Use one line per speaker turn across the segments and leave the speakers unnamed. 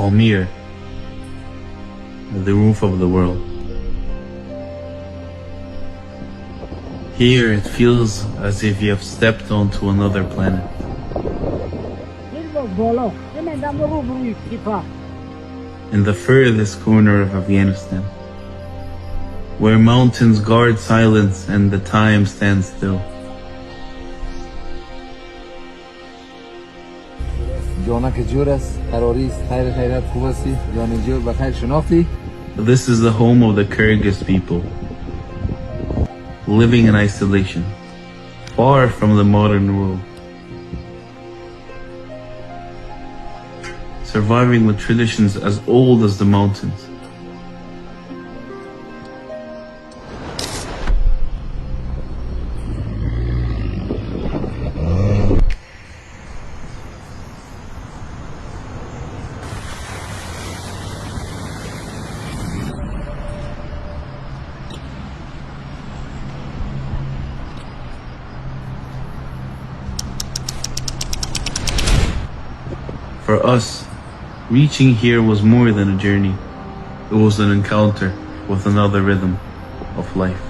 Pamir, the roof of the world. Here it feels as if you have stepped onto another planet. In the furthest corner of Afghanistan, where mountains guard silence and the time stands still. This is the home of the Kyrgyz people, living in isolation, far from the modern world, surviving with traditions as old as the mountains. For us, reaching here was more than a journey. It was an encounter with another rhythm of life,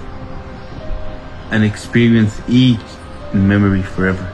an experience each in memory forever.